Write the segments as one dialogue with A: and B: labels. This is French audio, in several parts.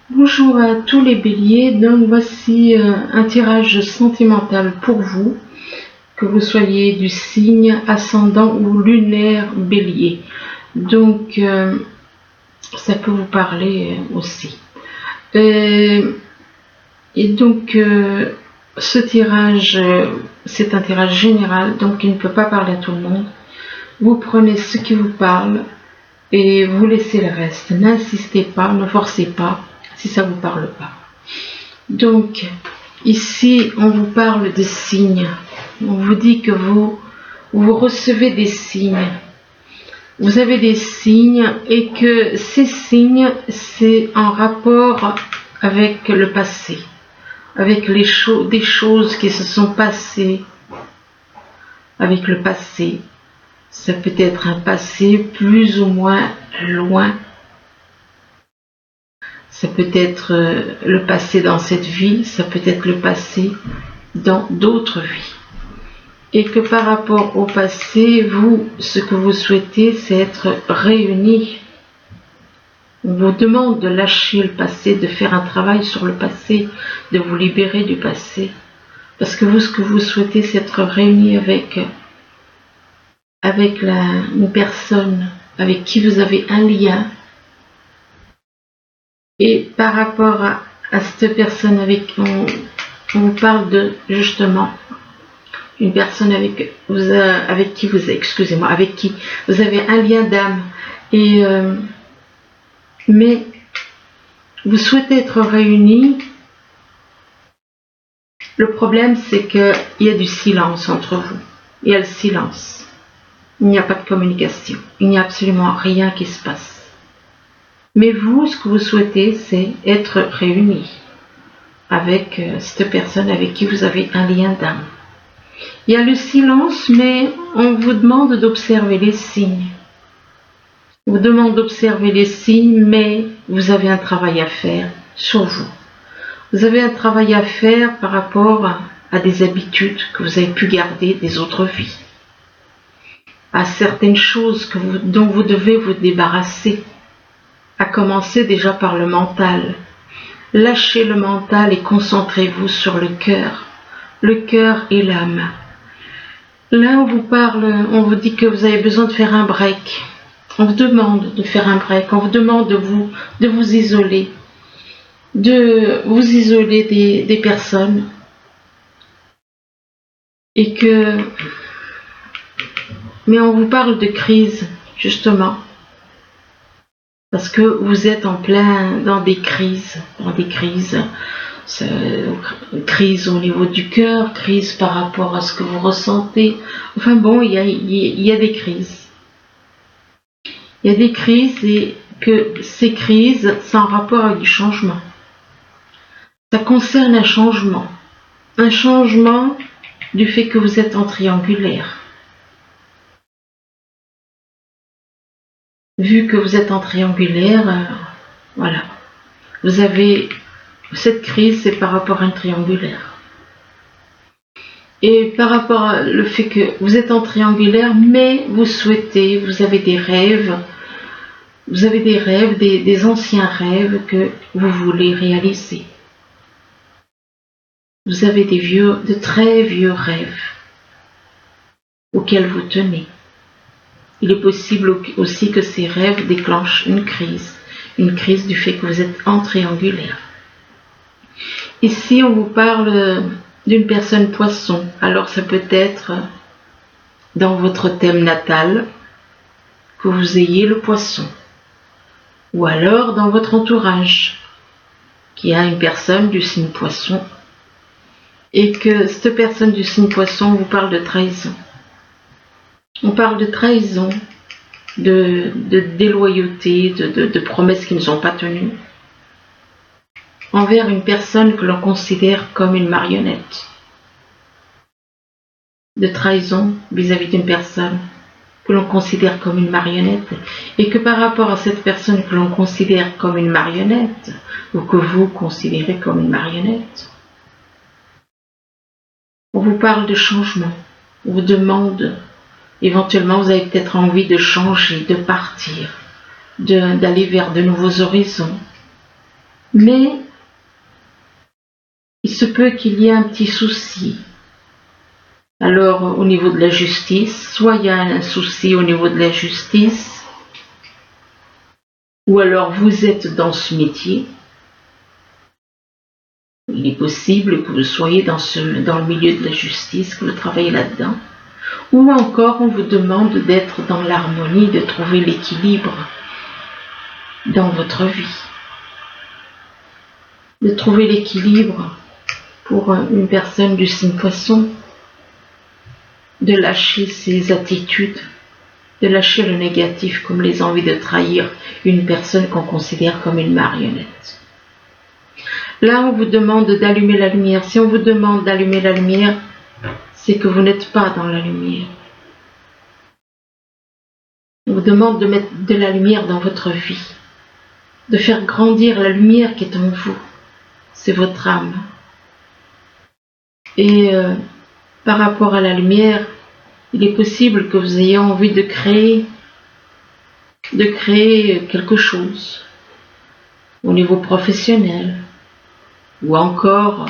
A: Bonjour à tous les béliers, donc voici un tirage sentimental pour vous, que vous soyez du signe ascendant ou lunaire bélier. Donc ça peut vous parler aussi. Et donc ce tirage, c'est un tirage général, donc il ne peut pas parler à tout le monde. Vous prenez ce qui vous parle et vous laissez le reste. N'insistez pas, ne forcez pas si ça ne vous parle pas. Donc, ici, on vous parle de signes. On vous dit que vous recevez des signes. Vous avez des signes et que ces signes, c'est en rapport avec le passé, avec des choses qui se sont passées avec le passé. Ça peut être un passé plus ou moins loin. Ça peut être le passé dans cette vie, ça peut être le passé dans d'autres vies. Et que par rapport au passé, vous, ce que vous souhaitez, c'est être réunis. On vous demande de lâcher le passé, de faire un travail sur le passé, de vous libérer du passé. Parce que vous, ce que vous souhaitez, c'est être réunis avec une personne avec qui vous avez un lien. Et par rapport à cette personne avec qui on vous parle de, justement, une personne avec qui vous avez un lien d'âme. Mais vous souhaitez être réunis. Le problème, c'est qu'il y a du silence entre vous. Il y a le silence. Il n'y a pas de communication. Il n'y a absolument rien qui se passe. Mais vous, ce que vous souhaitez, c'est être réunis avec cette personne avec qui vous avez un lien d'âme. Il y a le silence, mais on vous demande d'observer les signes. On vous demande d'observer les signes, mais vous avez un travail à faire sur vous. Vous avez un travail à faire par rapport à des habitudes que vous avez pu garder des autres vies, à certaines choses dont vous devez vous débarrasser, à commencer déjà par le mental. Lâchez le mental et concentrez-vous sur le cœur et l'âme. Là, on vous parle, on vous dit que vous avez besoin de faire un break. On vous demande de faire un break, on vous demande de vous isoler, des personnes. Mais on vous parle de crise, justement. Parce que vous êtes en plein dans des crises. Crise au niveau du cœur, crise par rapport à ce que vous ressentez. Enfin bon, il y a des crises. Il y a des crises et que ces crises, c'est en rapport avec du changement. Ça concerne un changement du fait que vous êtes en triangulaire. Vu que vous êtes en triangulaire, voilà. Vous avez cette crise, c'est par rapport à un triangulaire. Et par rapport à le fait que vous êtes en triangulaire, mais vous avez des rêves, des anciens rêves que vous voulez réaliser. Vous avez de très vieux rêves auxquels vous tenez. Il est possible aussi que ces rêves déclenchent une crise du fait que vous êtes en triangulaire. Ici, on vous parle d'une personne poisson. Alors, ça peut être dans votre thème natal que vous ayez le poisson. Ou alors dans votre entourage, qu'il y a une personne du signe poisson et que cette personne du signe poisson vous parle de trahison. On parle de trahison, de déloyauté, de promesses qui ne sont pas tenues envers une personne que l'on considère comme une marionnette. De trahison vis-à-vis d'une personne que l'on considère comme une marionnette et que par rapport à cette personne que l'on considère comme une marionnette ou que vous considérez comme une marionnette, on vous parle de changement, on vous demande. Éventuellement, vous avez peut-être envie de changer, de partir, d'aller vers de nouveaux horizons. Mais il se peut qu'il y ait un petit souci. Alors, au niveau de la justice, soit il y a un souci au niveau de la justice, ou alors vous êtes dans ce métier. Il est possible que vous soyez dans le milieu de la justice, que vous travaillez là-dedans. Ou encore, on vous demande d'être dans l'harmonie, de trouver l'équilibre dans votre vie. De trouver l'équilibre pour une personne du signe Poisson, de lâcher ses attitudes, de lâcher le négatif comme les envies de trahir une personne qu'on considère comme une marionnette. Là, on vous demande d'allumer la lumière. Si on vous demande d'allumer la lumière, c'est que vous n'êtes pas dans la lumière. On vous demande de mettre de la lumière dans votre vie, de faire grandir la lumière qui est en vous. C'est votre âme. Et par rapport à la lumière, il est possible que vous ayez envie de créer quelque chose au niveau professionnel, ou encore,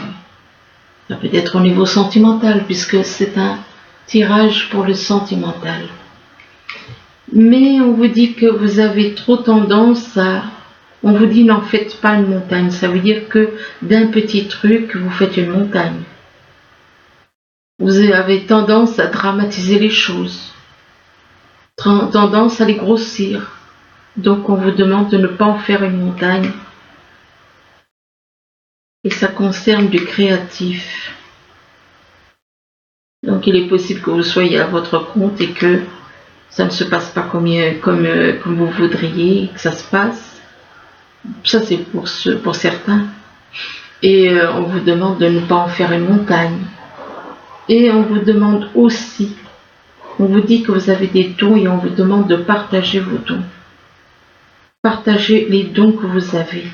A: ça peut être au niveau sentimental, puisque c'est un tirage pour le sentimental. Mais on vous dit que vous avez trop tendance à... On vous dit n'en faites pas une montagne. Ça veut dire que d'un petit truc, vous faites une montagne. Vous avez tendance à dramatiser les choses, tendance à les grossir. Donc on vous demande de ne pas en faire une montagne. Et ça concerne du créatif. Donc il est possible que vous soyez à votre compte et que ça ne se passe pas comme vous voudriez que ça se passe. Ça c'est pour certains. Et on vous demande de ne pas en faire une montagne. Et on vous demande aussi, on vous dit que vous avez des dons et on vous demande de partager vos dons. Partagez les dons que vous avez.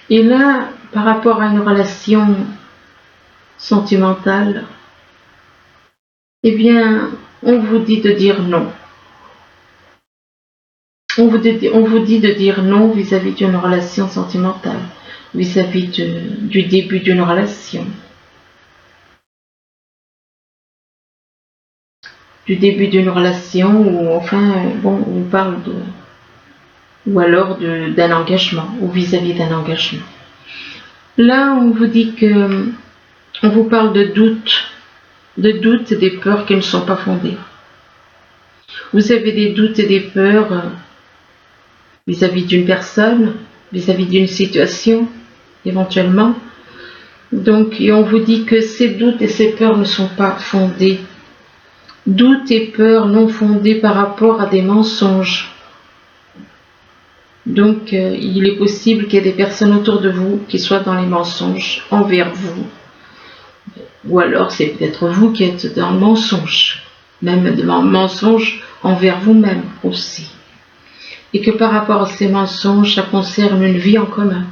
A: Et là, par rapport à une relation sentimentale, eh bien, on vous dit de dire non. On vous dit de dire non vis-à-vis d'une relation sentimentale, vis-à-vis du début d'une relation. Du début d'une relation, ou enfin, bon, on parle de... ou alors d'un engagement, ou vis-à-vis d'un engagement. Là, on vous dit que... on vous parle de doutes et des peurs qui ne sont pas fondées. Vous avez des doutes et des peurs vis-à-vis d'une personne, vis-à-vis d'une situation, éventuellement. Donc, et on vous dit que ces doutes et ces peurs ne sont pas fondés. Doutes et peurs non fondés par rapport à des mensonges. Donc, il est possible qu'il y ait des personnes autour de vous qui soient dans les mensonges envers vous. Ou alors, c'est peut-être vous qui êtes dans le mensonge. Même des mensonges envers vous-même aussi. Et que par rapport à ces mensonges, ça concerne une vie en commun.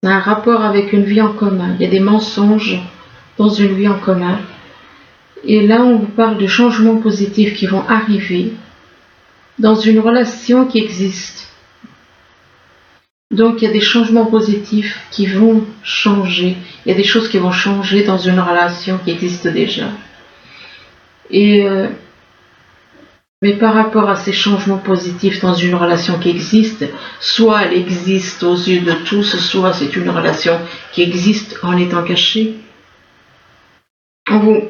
A: Ça a un rapport avec une vie en commun. Il y a des mensonges dans une vie en commun. Et là, on vous parle de changements positifs qui vont arriver dans une relation qui existe. Donc, il y a des changements positifs qui vont changer. Il y a des choses qui vont changer dans une relation qui existe déjà. Et... mais par rapport à ces changements positifs dans une relation qui existe, soit elle existe aux yeux de tous, soit c'est une relation qui existe en étant cachée. On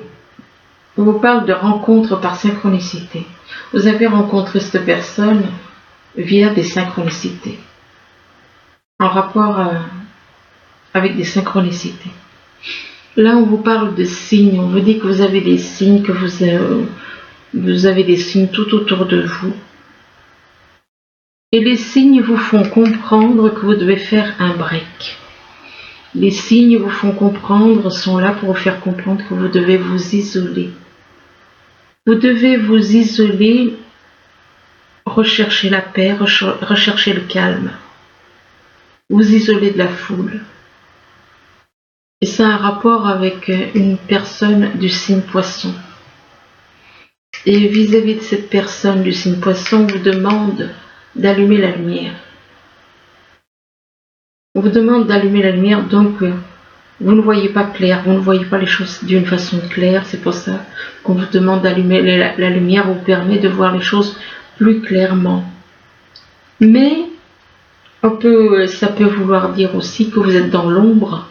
A: vous parle de rencontres par synchronicité. Vous avez rencontré cette personne via des synchronicités, en rapport avec des synchronicités. Là, on vous parle de signes, on vous dit que vous avez des signes, que vous avez des signes tout autour de vous. Et les signes vous font comprendre que vous devez faire un break. Les signes vous font comprendre, sont là pour vous faire comprendre que vous devez vous isoler. Vous devez vous isoler, rechercher la paix, rechercher le calme. Vous isoler de la foule. Et ça a un rapport avec une personne du signe Poisson. Et vis-à-vis de cette personne du signe Poisson, on vous demande d'allumer la lumière. On vous demande d'allumer la lumière, donc vous ne voyez pas clair, vous ne voyez pas les choses d'une façon claire, c'est pour ça qu'on vous demande d'allumer la lumière, vous permet de voir les choses plus clairement. Mais ça peut vouloir dire aussi que vous êtes dans l'ombre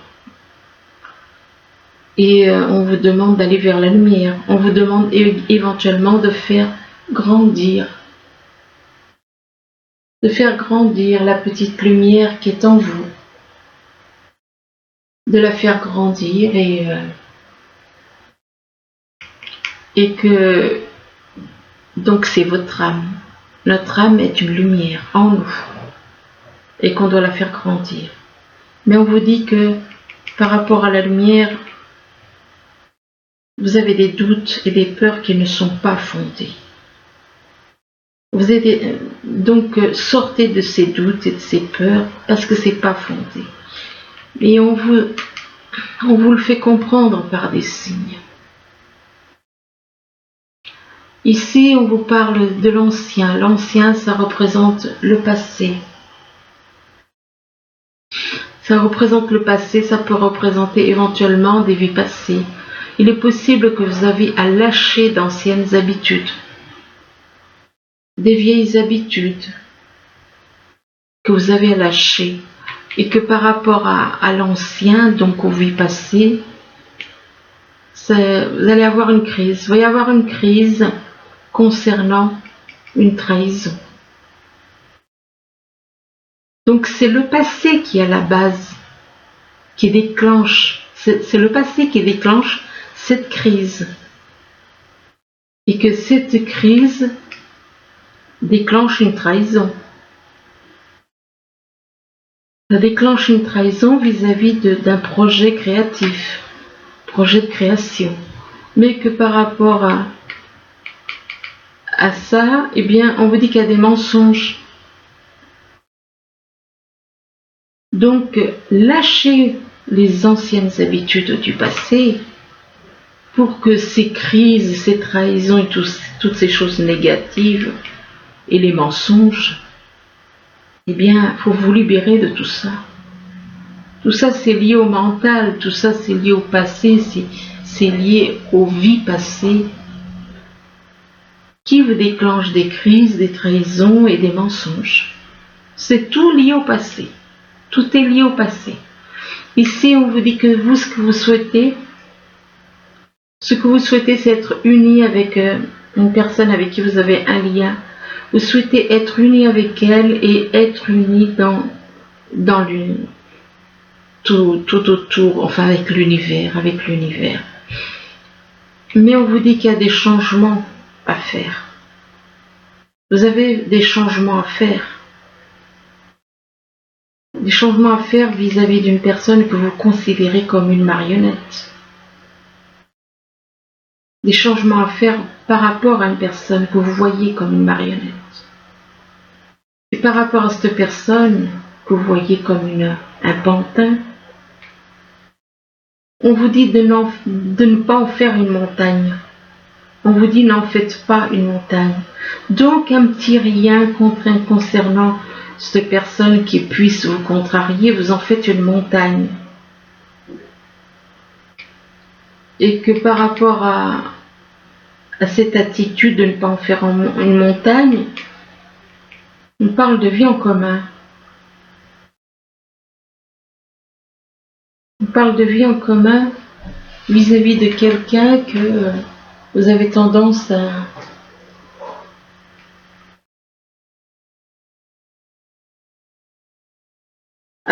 A: et on vous demande d'aller vers la lumière. On vous demande éventuellement de faire grandir la petite lumière qui est en vous, de la faire grandir et que donc c'est votre âme. Notre âme est une lumière en nous et qu'on doit la faire grandir. Mais on vous dit que par rapport à la lumière, vous avez des doutes et des peurs qui ne sont pas fondées. Donc sortez de ces doutes et de ces peurs parce que c'est pas fondé. Et on vous le fait comprendre par des signes. Ici, on vous parle de l'ancien. L'ancien, ça représente le passé. Ça représente le passé, ça peut représenter éventuellement des vies passées. Il est possible que vous avez à lâcher d'anciennes habitudes, des vieilles habitudes que vous avez à lâcher et que par rapport à l'ancien, donc aux vies passées, vous allez avoir une crise. Il va y avoir une crise concernant une trahison. Donc c'est le passé qui est à la base, qui déclenche, c'est le passé qui déclenche cette crise. Et que cette crise déclenche une trahison. Ça déclenche une trahison vis-à-vis d'un projet créatif, projet de création. Mais que par rapport à ça, eh bien, on vous dit qu'il y a des mensonges. Donc, lâchez les anciennes habitudes du passé pour que ces crises, ces trahisons et toutes ces choses négatives et les mensonges, eh bien, il faut vous libérer de tout ça. Tout ça, c'est lié au mental, tout ça, c'est lié au passé, c'est lié aux vies passées qui vous déclenchent des crises, des trahisons et des mensonges. C'est tout lié au passé. Tout est lié au passé. Ici, on vous dit que vous, ce que vous souhaitez, c'est être uni avec une personne avec qui vous avez un lien. Vous souhaitez être uni avec elle et être uni dans tout autour, enfin avec l'univers. Mais on vous dit qu'il y a des changements à faire. Vous avez des changements à faire. Des changements à faire vis-à-vis d'une personne que vous considérez comme une marionnette. Des changements à faire par rapport à une personne que vous voyez comme une marionnette. Et par rapport à cette personne que vous voyez comme un pantin, on vous dit de ne pas en faire une montagne. On vous dit n'en faites pas une montagne. Donc un petit rien concernant cette personne qui puisse vous contrarier, vous en faites une montagne. Et que par rapport à cette attitude de ne pas en faire une montagne, on parle de vie en commun. On parle de vie en commun vis-à-vis de quelqu'un que vous avez tendance à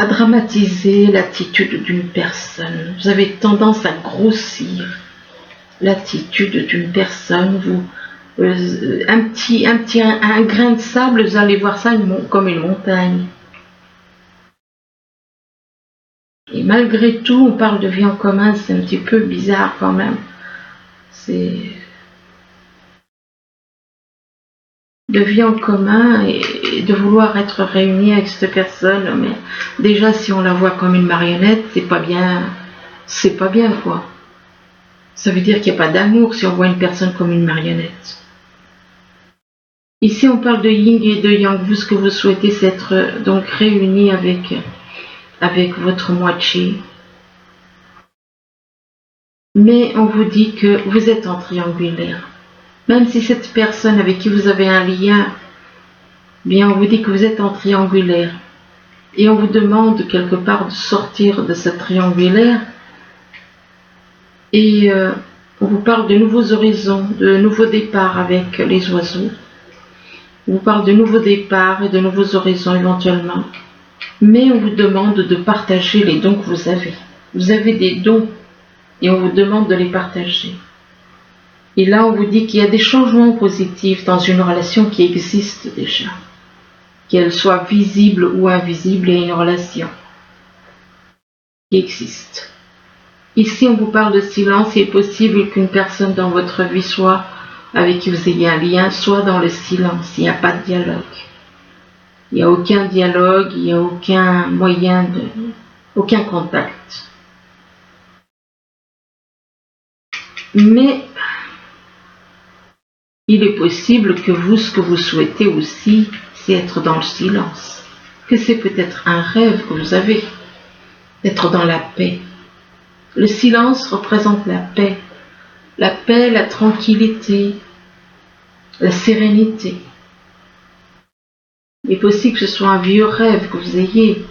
A: dramatiser l'attitude d'une personne. Vous avez tendance à grossir l'attitude d'une personne. Un grain de sable, vous allez voir ça comme une montagne. Et malgré tout, on parle de vie en commun, c'est un petit peu bizarre quand même. C'est de vie en commun et de vouloir être réuni avec cette personne, mais déjà si on la voit comme une marionnette, c'est pas bien quoi. Ça veut dire qu'il n'y a pas d'amour si on voit une personne comme une marionnette. Ici, on parle de yin et de yang. Vous, ce que vous souhaitez, c'est être donc réuni avec votre moitié. Mais on vous dit que vous êtes en triangulaire. Même si cette personne avec qui vous avez un lien, bien on vous dit que vous êtes en triangulaire. Et on vous demande quelque part de sortir de ce triangulaire. Et on vous parle de nouveaux horizons, de nouveaux départs avec les oiseaux. On vous parle de nouveaux départs et de nouveaux horizons éventuellement. Mais on vous demande de partager les dons que vous avez. Vous avez des dons et on vous demande de les partager. Et là, on vous dit qu'il y a des changements positifs dans une relation qui existe déjà. Qu'elle soit visible ou invisible, il y a une relation qui existe. Ici, on vous parle de silence. Il est possible qu'une personne dans votre vie soit, avec qui vous ayez un lien, soit dans le silence. Il n'y a pas de dialogue. Il n'y a aucun dialogue, il n'y a aucun moyen aucun contact. Mais il est possible que vous, ce que vous souhaitez aussi, c'est être dans le silence. Que c'est peut-être un rêve que vous avez, d'être dans la paix. Le silence représente la paix, la tranquillité, la sérénité. Il est possible que ce soit un vieux rêve que vous ayez.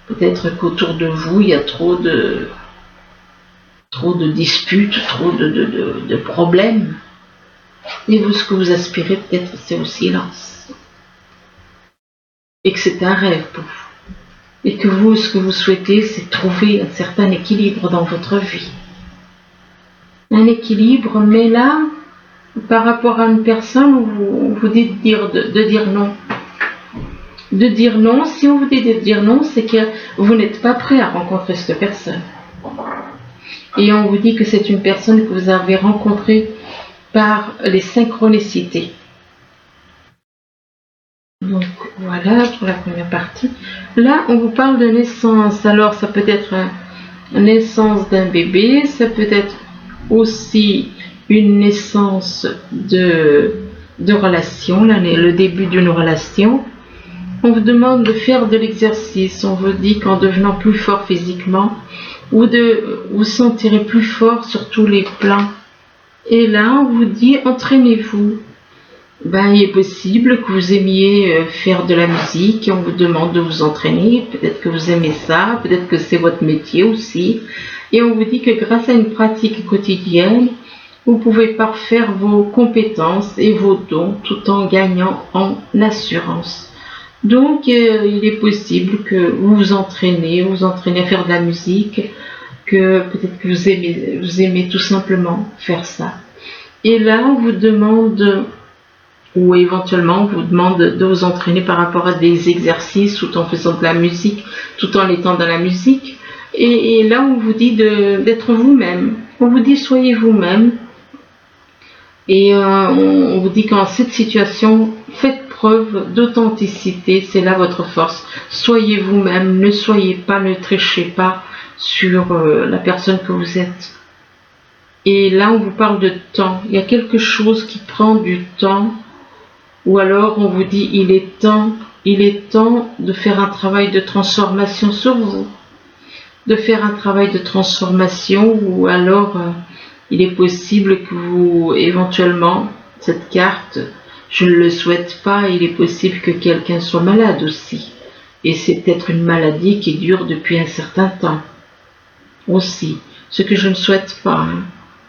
A: Peut-être qu'autour de vous, il y a trop de disputes, trop de problèmes. Et vous, ce que vous aspirez peut-être, c'est au silence. Et que c'est un rêve pour vous. Et que vous, ce que vous souhaitez, c'est trouver un certain équilibre dans votre vie. Un équilibre, mais là, par rapport à une personne, on vous dit de dire non. De dire non, si on vous dit de dire non, c'est que vous n'êtes pas prêt à rencontrer cette personne. Et on vous dit que c'est une personne que vous avez rencontrée par les synchronicités. Donc voilà pour la première partie. Là, on vous parle de naissance. Alors, ça peut être une naissance d'un bébé, ça peut être aussi une naissance de relation, là, le début d'une relation. On vous demande de faire de l'exercice. On vous dit qu'en devenant plus fort physiquement, ou de vous sentirez plus fort sur tous les plans. Et là, on vous dit, entraînez-vous. Ben, il est possible que vous aimiez faire de la musique et on vous demande de vous entraîner. Peut-être que vous aimez ça, peut-être que c'est votre métier aussi. Et on vous dit que grâce à une pratique quotidienne, vous pouvez parfaire vos compétences et vos dons tout en gagnant en assurance. Donc, il est possible que vous vous entraînez à faire de la musique, que peut-être que vous aimez tout simplement faire ça. Et là, on vous demande, ou éventuellement, on vous demande de vous entraîner par rapport à des exercices tout en faisant de la musique, tout en étant dans la musique. Et là, on vous dit d'être vous-même. On vous dit, soyez vous-même. Et on vous dit qu'en cette situation, faites preuve d'authenticité, c'est là votre force. Soyez vous-même, ne trichez pas sur la personne que vous êtes. Et là, on vous parle de temps. Il y a quelque chose qui prend du temps. Ou alors, on vous dit, il est temps de faire un travail de transformation sur vous. De faire un travail de transformation, ou alors, il est possible que vous, éventuellement, cette carte, je ne le souhaite pas, il est possible que quelqu'un soit malade aussi. Et c'est peut-être une maladie qui dure depuis un certain temps. Aussi, ce que je ne souhaite pas. Hein.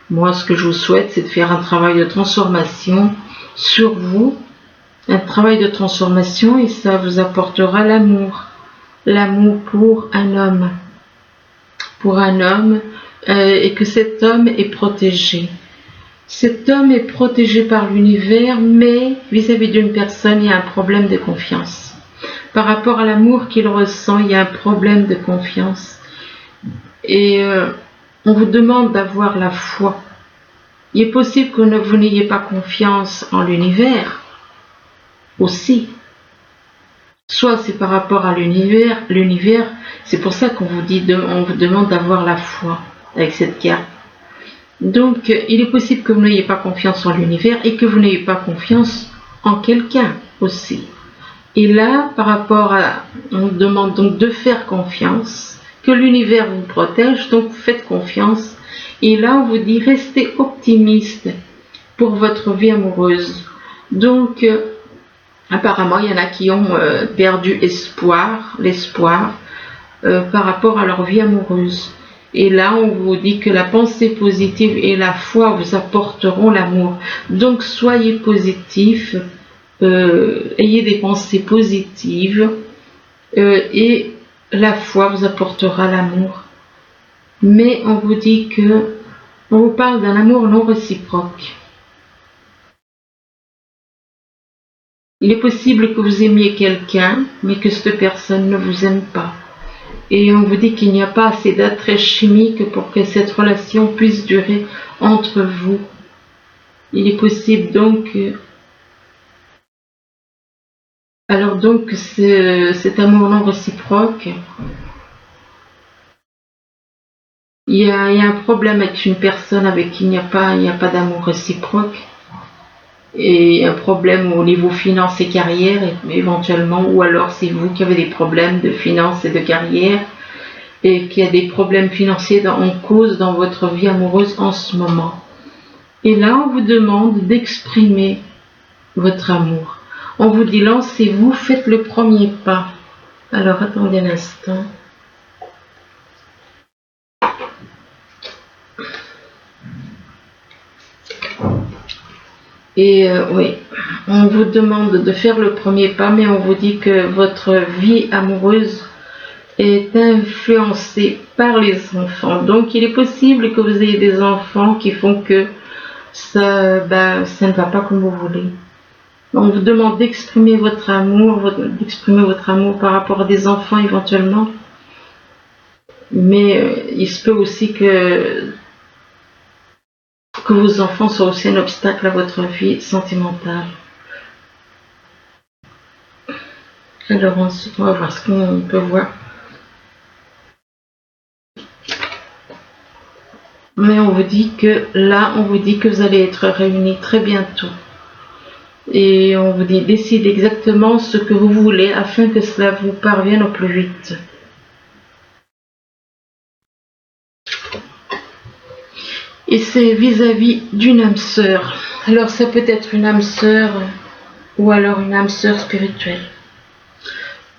A: Moi, ce que je vous souhaite, c'est de faire un travail de transformation sur vous. Un travail de transformation et ça vous apportera l'amour. L'amour pour un homme. Pour un homme et que cet homme est protégé. Cet homme est protégé par l'univers, mais vis-à-vis d'une personne, il y a un problème de confiance. Par rapport à l'amour qu'il ressent, il y a un problème de confiance. Et on vous demande d'avoir la foi. Il est possible que vous n'ayez pas confiance en l'univers aussi. Soit c'est par rapport à l'univers, c'est pour ça qu'on vous dit, on vous demande d'avoir la foi avec cette carte. Donc, il est possible que vous n'ayez pas confiance en l'univers et que vous n'ayez pas confiance en quelqu'un aussi. Et là, par rapport à, on vous demande donc de faire confiance, que l'univers vous protège, donc faites confiance. Et là, on vous dit restez optimiste pour votre vie amoureuse. Donc, apparemment, il y en a qui ont perdu l'espoir par rapport à leur vie amoureuse. Et là, on vous dit que la pensée positive et la foi vous apporteront l'amour. Donc, soyez positif, ayez des pensées positives et la foi vous apportera l'amour. Mais on vous dit que, on vous parle d'un amour non réciproque. Il est possible que vous aimiez quelqu'un, mais que cette personne ne vous aime pas. Et on vous dit qu'il n'y a pas assez d'attrait chimique pour que cette relation puisse durer entre vous. Il est possible donc... Alors donc, cet amour non réciproque, il y a un problème avec une personne avec qui il n'y a pas d'amour réciproque. Et un problème au niveau finance et carrière éventuellement, ou alors c'est vous qui avez des problèmes de finance et de carrière et qu'il y a des problèmes financiers en cause dans votre vie amoureuse en ce moment. Et là, on vous demande d'exprimer votre amour. On vous dit lancez-vous, faites le premier pas. Alors attendez un instant. Et oui, on vous demande de faire le premier pas, mais on vous dit que votre vie amoureuse est influencée par les enfants. Donc il est possible que vous ayez des enfants qui font que ça ne va pas comme vous voulez. On vous demande d'exprimer votre amour, par rapport à des enfants éventuellement. Mais il se peut aussi que vos enfants soient aussi un obstacle à votre vie sentimentale. Alors ensuite, on va voir ce qu'on peut voir. Mais on vous dit que là, on vous dit que vous allez être réunis très bientôt. Et on vous dit décidez exactement ce que vous voulez afin que cela vous parvienne au plus vite. Et c'est vis-à-vis d'une âme sœur. Alors ça peut être une âme sœur ou alors une âme sœur spirituelle.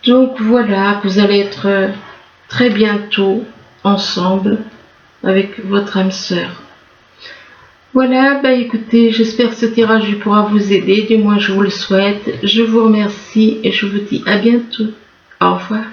A: Donc voilà, vous allez être très bientôt ensemble avec votre âme sœur. Voilà, écoutez, j'espère que ce tirage pourra vous aider, du moins je vous le souhaite. Je vous remercie et je vous dis à bientôt. Au revoir.